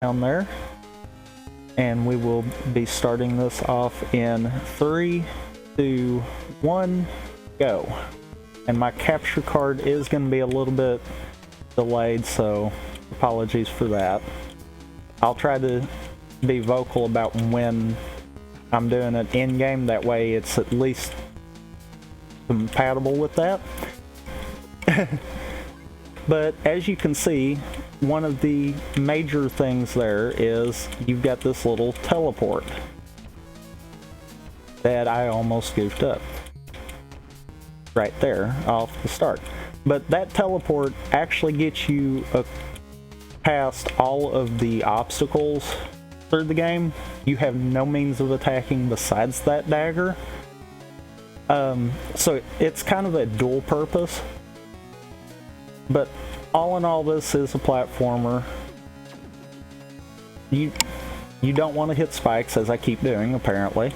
down there. And we will be starting this off in 3, 2, 1, go. And my capture card is going to be a little bit delayed, so apologies for that. I'll try to be vocal about when I'm doing it in-game, that way it's at least compatible with that. But as you can see, one of the major things there is you've got this little teleport that I almost goofed up right there off the start. But that teleport actually gets you past all of the obstacles through the game. You have no means of attacking besides that dagger. So it's kind of a dual purpose. But all in all, this is a platformer. You don't want to hit spikes, as I keep doing, apparently.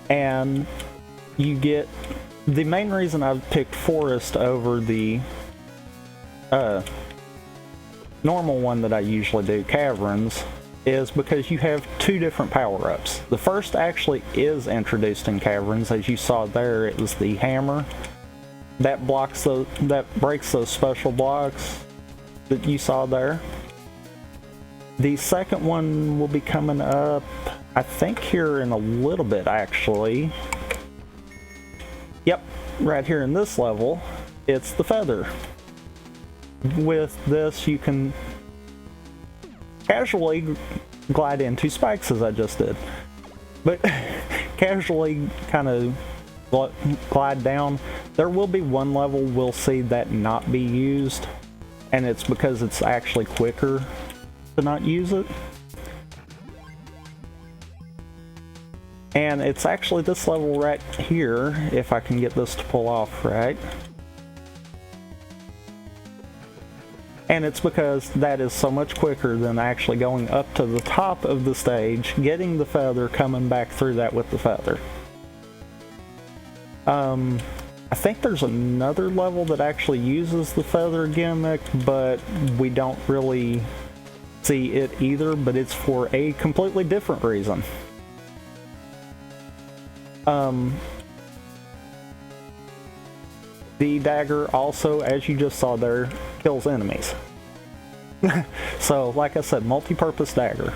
And you get... The main reason I've picked Forest over the normal one that I usually do, Caverns, is because you have two different power-ups. The first actually is introduced in Caverns, as you saw there. It was the hammer. That breaks those special blocks that you saw there. The second one will be coming up, I think, here in a little bit, actually. Yep, right here in this level, it's the feather. With this, you can casually glide into spikes, as I just did. But casually kind of glide down. There will be one level we'll see that not be used, and it's because it's actually quicker to not use it. And it's actually this level right here, if I can get this to pull off right. And it's because that is so much quicker than actually going up to the top of the stage, getting the feather, coming back through that with the feather. I think there's another level that actually uses the feather gimmick, but we don't really see it either, but it's for a completely different reason. The dagger also, as you just saw there, kills enemies. So, like I said, multi-purpose dagger.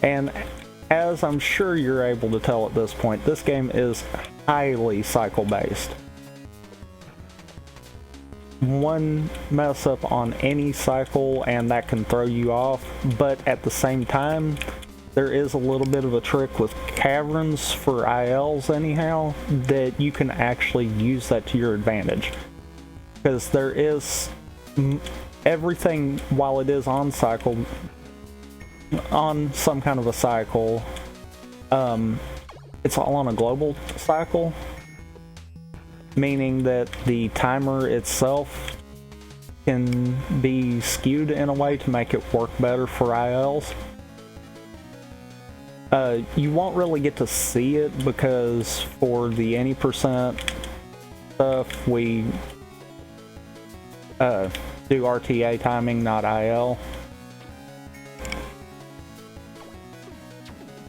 And as I'm sure you're able to tell at this point, this game is highly cycle-based. One mess up on any cycle and that can throw you off, but at the same time, there is a little bit of a trick with caverns for ILs anyhow, that you can actually use that to your advantage. Because there is everything, while it is on cycle, on some kind of a cycle, it's all on a global cycle, meaning that the timer itself can be skewed in a way to make it work better for ILs. You won't really get to see it because for the any percent stuff we do RTA timing, not IL.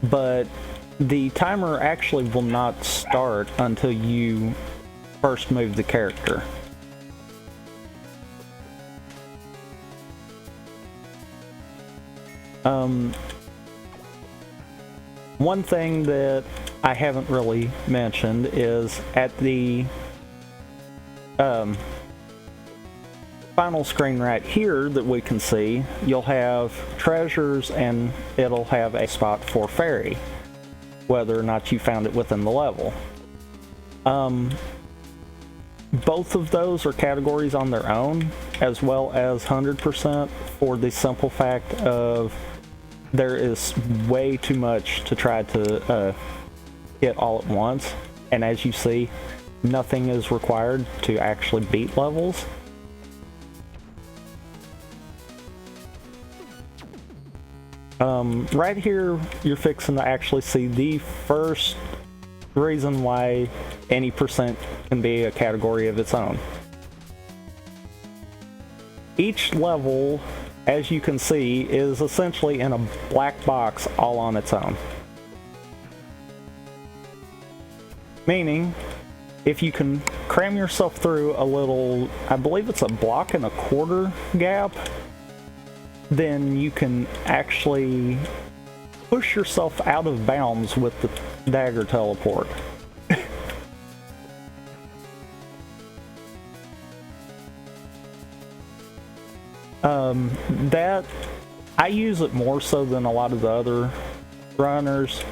But the timer actually will not start until you first move the character. One thing that I haven't really mentioned is at the final screen right here that we can see, you'll have treasures and it'll have a spot for fairy, whether or not you found it within the level. Both of those are categories on their own, as well as 100%, for the simple fact of there is way too much to try to hit all at once, and as you see, nothing is required to actually beat levels. Right here, you're fixing to actually see the first reason why any percent can be a category of its own. Each level, as you can see, is essentially in a black box all on its own. Meaning, if you can cram yourself through a little, I believe it's a 1.25 block gap, then you can actually push yourself out of bounds with the dagger teleport. That, I use it more so than a lot of the other runners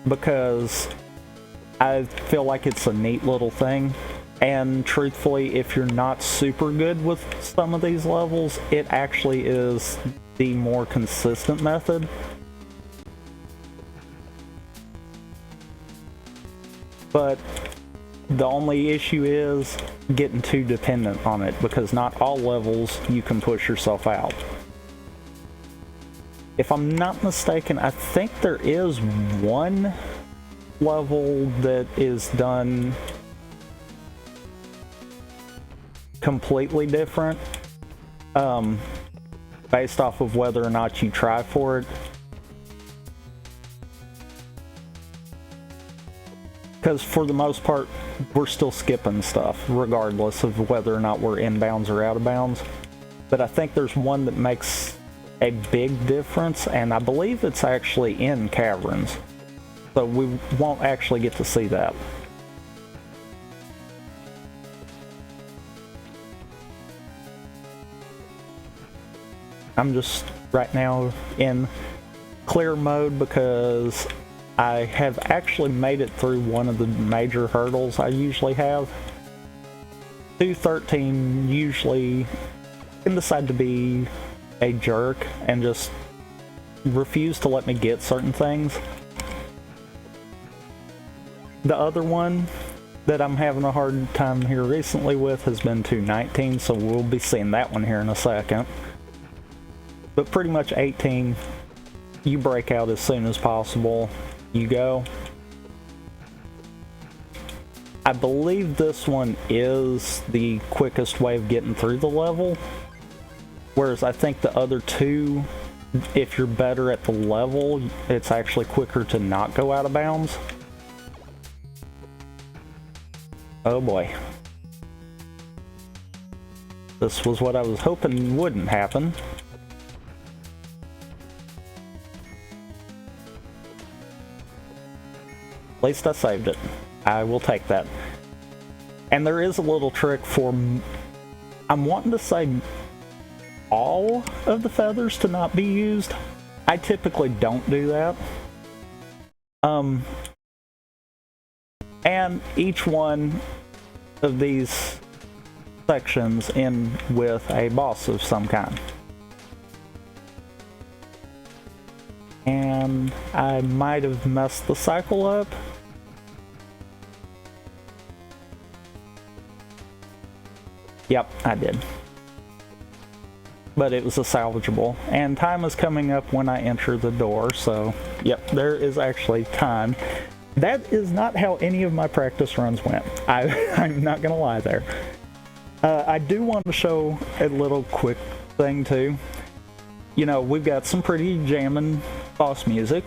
because I feel like it's a neat little thing, and truthfully, if you're not super good with some of these levels, it actually is the more consistent method. But the only issue is getting too dependent on it, because not all levels you can push yourself out. If I'm not mistaken, I think there is one level that is done completely different, based off of whether or not you try for it. Because for the most part, we're still skipping stuff, regardless of whether or not we're in bounds or out of bounds. But I think there's one that makes a big difference, and I believe it's actually in caverns. So we won't actually get to see that. I'm just right now in clear mode because I have actually made it through one of the major hurdles I usually have. 213 usually can decide to be a jerk and just refuse to let me get certain things. The other one that I'm having a hard time here recently with has been 219, so we'll be seeing that one here in a second. But pretty much 18, you break out as soon as possible. You go. I believe this one is the quickest way of getting through the level, whereas I think the other two, if you're better at the level, it's actually quicker to not go out of bounds. Oh boy. This was what I was hoping wouldn't happen. At least I saved it. I will take that. And there is a little trick for, I'm wanting to say all of the feathers to not be used. I typically don't do that. And each one of these sections end with a boss of some kind. And I might have messed the cycle up. Yep, I did. But it was a salvageable. And time is coming up when I enter the door, so yep, there is actually time. That is not how any of my practice runs went. I'm not gonna lie there. I do want to show a little quick thing too. You know, we've got some pretty jamming boss music.